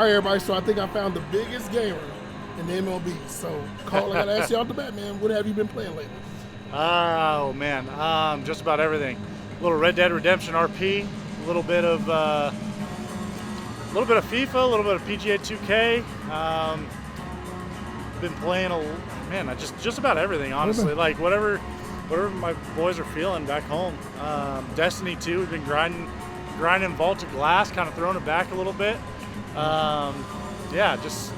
right, everybody. So I think I found the biggest gamer in the MLB. So, Carl, I got to ask you off the bat, man. What have you been playing lately? Oh, man. Just about everything. A little Red Dead Redemption RP, a little bit of FIFA, a little bit of PGA 2K. Been playing just about everything, honestly. Like whatever my boys are feeling back home. Destiny 2, we've been grinding Vault of Glass, kind of throwing it back a little bit. Yeah, just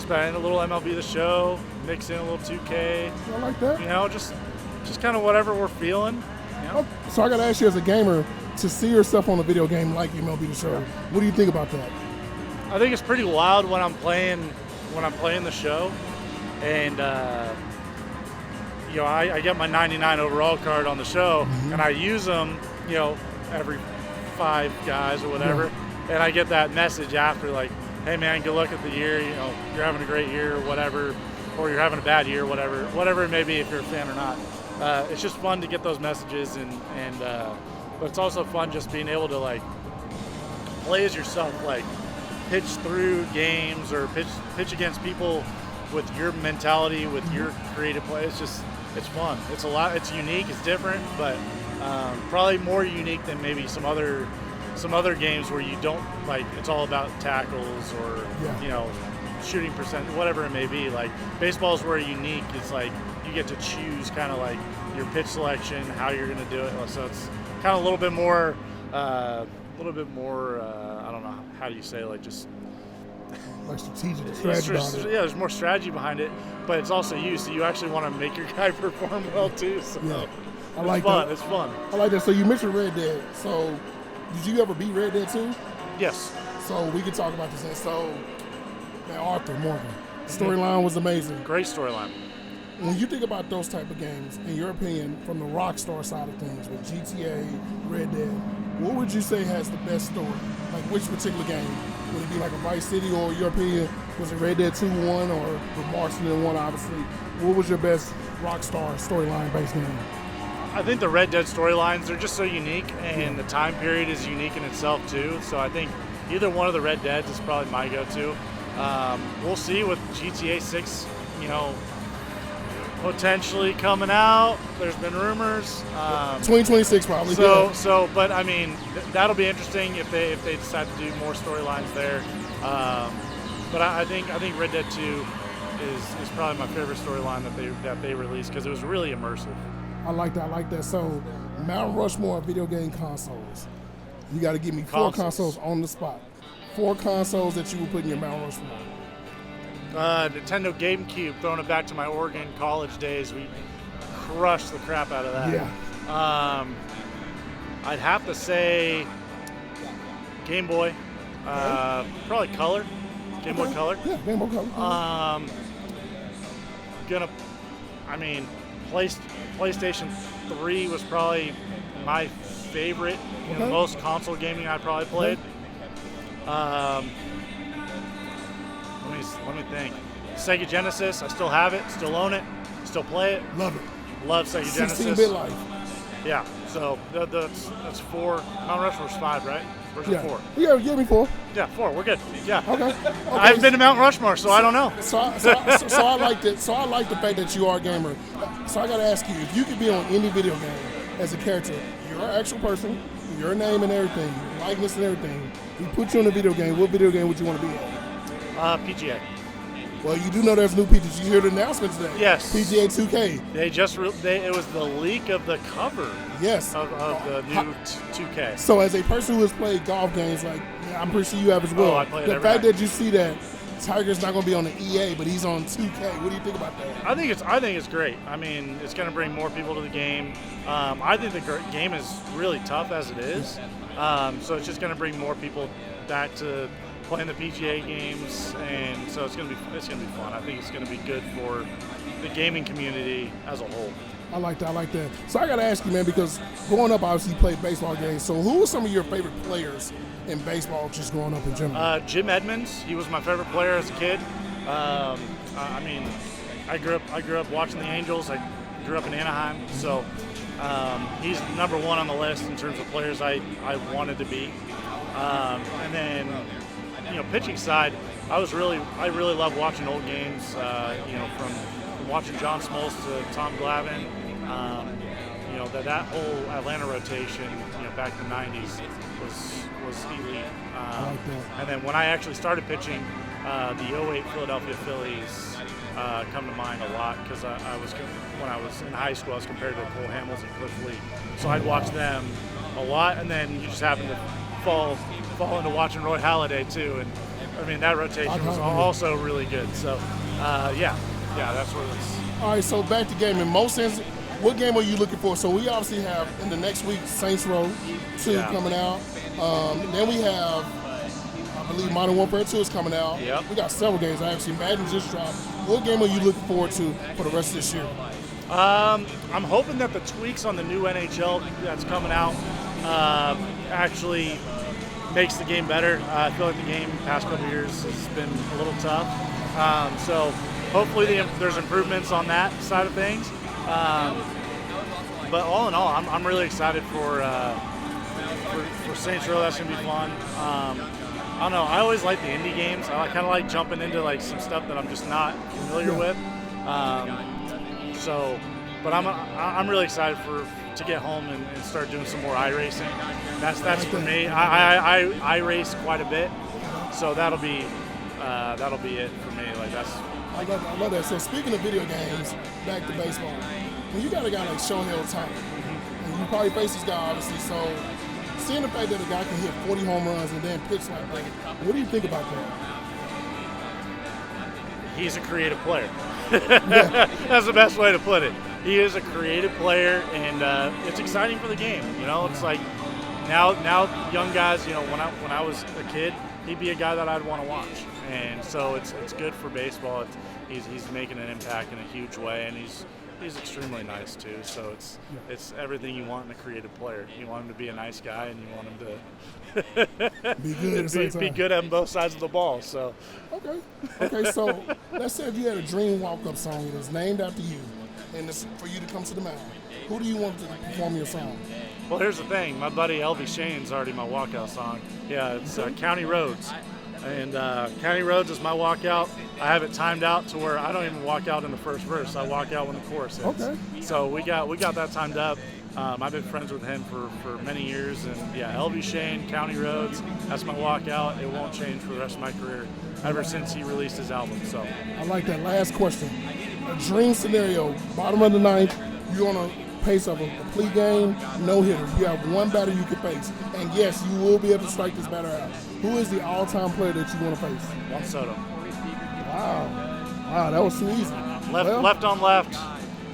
about a little MLB The Show, mix in a little 2K. I like that. You know, just kind of whatever we're feeling. You know? So I got to ask you, as a gamer, to see yourself on a video game like MLB The Show, what do you think about that? I think it's pretty wild when I'm playing the show, and you know, I get my 99 overall card on the show, and I use them, you know, every 5 guys or whatever, and I get that message after, like, hey man, good luck at the year, you know, you're having a great year or whatever, or you're having a bad year, whatever it may be, if you're a fan or not. It's just fun to get those messages, but it's also fun just being able to, like, play as yourself, like pitch through games or pitch against people with your mentality, with your creative play. It's fun. It's a lot. It's unique. It's different, but probably more unique than maybe some other games where you don't, like, it's all about tackles or you know, shooting percent, whatever it may be. Like baseball is where unique. It's like you get to choose kind of like your pitch selection, how you're going to do it. So it's kind of a little bit more. I don't know, how do you say, like, just like strategic strategy behind it. Yeah, there's more strategy behind it, but it's also you, so you actually want to make your guy perform well too. So I like that. That. It's fun. I like that. So you mentioned Red Dead. So did you ever beat Red Dead 2? Yes. So we could talk about this. So, man, Arthur Morgan, the storyline was amazing. Great storyline. When you think about those type of games, in your opinion, from the Rockstar side of things, with GTA, Red Dead, what would you say has the best story? Like which particular game? Would it be like a Vice City, or your opinion, was it Red Dead 2-1 or with Marston 1, obviously? What was your best Rockstar storyline based game? I think the Red Dead storylines are just so unique, and the time period is unique in itself too. So I think either one of the Red Deads is probably my go-to. We'll see with GTA 6, you know, potentially coming out. There's been rumors. 2026 probably. But I mean, that'll be interesting if they decide to do more storylines there. But I think Red Dead 2 is probably my favorite storyline that they released, because it was really immersive. I like that. So, Mount Rushmore video game consoles. You got to give me 4 consoles on the spot. 4 consoles that you would put in your Mount Rushmore. Nintendo GameCube, throwing it back to my Oregon college days, we crushed the crap out of that. Yeah. I'd have to say Game Boy, probably Color, Game Boy Color. Yeah, Game Boy Color. PlayStation 3 was probably my favorite, the most console gaming I probably played. Let me think. Sega Genesis, I still have it, still own it, still play it. Love it. Love Sega Genesis. 16-bit life. Yeah, so that's 4. Mount Rushmore's 5, right? Where's Yeah. 4? Yeah, give me 4. Yeah, 4. We're good. Yeah. Okay. I haven't been to Mount Rushmore, so I don't know. So I like that. So I like the fact that you are a gamer. So I got to ask you, if you could be on any video game as a character, you're an actual person, your name and everything, your likeness and everything. We put you in a video game. What video game would you want to be in? PGA. Well, you do know there's new PGA. You hear the announcement today? Yes. PGA 2K. It was the leak of the cover. Yes. Of the new 2K. So as a person who has played golf games, like I'm pretty sure you have as well. Oh, I play it the every fact night. that you see that Tiger's not going to be on the EA, but he's on 2K. What do you think about that? I think it's great. I mean, it's going to bring more people to the game. I think the game is really tough as it is. So it's just going to bring more people back to playing the PGA games, and so it's gonna be fun. I think it's gonna be good for the gaming community as a whole. I like that. So I gotta ask you, man, because growing up, obviously you played baseball games. So who were some of your favorite players in baseball, just growing up in general? Jim Edmonds. He was my favorite player as a kid. I mean, I grew up watching the Angels. I grew up in Anaheim, so he's number 1 on the list in terms of players I wanted to be. And then pitching side, I really love watching old games. From watching John Smoltz to Tom Glavine. That whole Atlanta rotation, back in the '90s was elite. And then when I actually started pitching, the '08 Philadelphia Phillies come to mind a lot because when I was in high school, I was compared to Cole Hamels and Cliff Lee. So I'd watch them a lot, and then you just happen to fall into watching Roy Halladay too. And I mean, that rotation was also really good. So that's what it's. All right, so back to game. In most sense, what game are you looking for? So we obviously have in the next week Saints Row 2 coming out. Then we have, I believe, Modern Warfare 2 is coming out. Yep. We got several games. Actually, Madden just dropped. What game are you looking forward to for the rest of this year? I'm hoping that the tweaks on the new NHL that's coming out actually makes the game better. I feel like the game the past couple of years has been a little tough. So hopefully there's improvements on that side of things. But all in all, I'm really excited for Saints Row. That's gonna be fun. I don't know. I always like the indie games. I kind of like jumping into like some stuff that I'm just not familiar with. But I'm really excied to get home and start doing some more iRacing. That's for me. I race quite a bit, so that'll be it for me. Like that's. I love that. So speaking of video games, back to baseball. When you got a guy like Shohei Ohtani, and you probably face this guy obviously, so seeing the fact that a guy can hit 40 home runs and then pitch like that, what do you think about that? He's a creative player. That's the best way to put it. He is a creative player, and it's exciting for the game. It's like now young guys. When I was a kid, he'd be a guy that I'd want to watch, and so it's good for baseball. He's making an impact in a huge way, and he's extremely nice too. So it's everything you want in a creative player. You want him to be a nice guy, and you want him to be good on both sides of the ball. So okay. So let's say if you had a dream walk-up song that's named after you, and it's for you to come to the mound, who do you want to perform your song? Well, here's the thing. My buddy Elvie Shane's already my walkout song. Yeah, it's County Roads. And County Roads is my walkout. I have it timed out to where I don't even walk out in the first verse. I walk out when the chorus ends. Okay. So we got that timed up. I've been friends with him for many years. And yeah, Elvie Shane, County Roads, that's my walkout. It won't change for the rest of my career ever since he released his album. So I like that. Last question. A dream scenario, bottom of the ninth, you're on a pace of a complete game, no hitter. You have one batter you can face. And yes, you will be able to strike this batter out. Who is the all-time player that you want to face? Juan Soto. Wow, that was too easy. Left on left,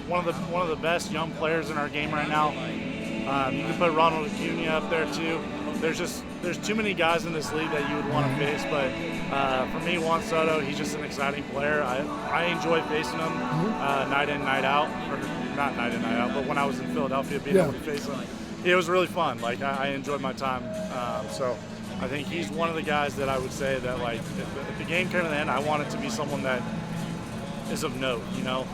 one of the best young players in our game right now. You can put Ronald Acuna up there too. There's too many guys in this league that you would want to face, but for me, Juan Soto, he's just an exciting player. I enjoy facing him night in, night out, or not night in, night out, but when I was in Philadelphia, being able to face him, it was really fun. Like I enjoyed my time. So I think he's one of the guys that I would say that like if the game came to the end, I want it to be someone that is of note. Yeah.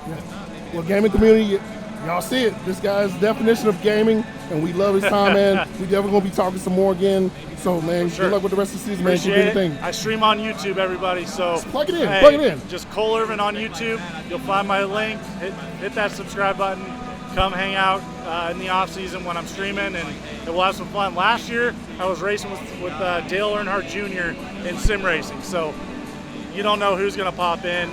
Well, gaming community, y'all see it. This guy's definition of gaming, and we love his time, man. We definitely gonna be talking some more again. So, man, good luck with the rest of the season, man. Keep doing your thing. I stream on YouTube, everybody. So just plug it in. Plug it in. Just Cole Irvin on YouTube. You'll find my link. Hit that subscribe button. Come hang out in the off season when I'm streaming, and we'll have some fun. Last year, I was racing with Dale Earnhardt Jr. in sim racing. So you don't know who's gonna pop in.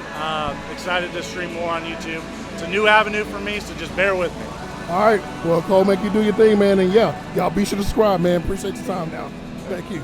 Excited to stream more on YouTube. It's a new avenue for me, so just bear with me. All right. Well, Cole, make you do your thing, man. And yeah, y'all be sure to subscribe, man. Appreciate your time now. Thank you.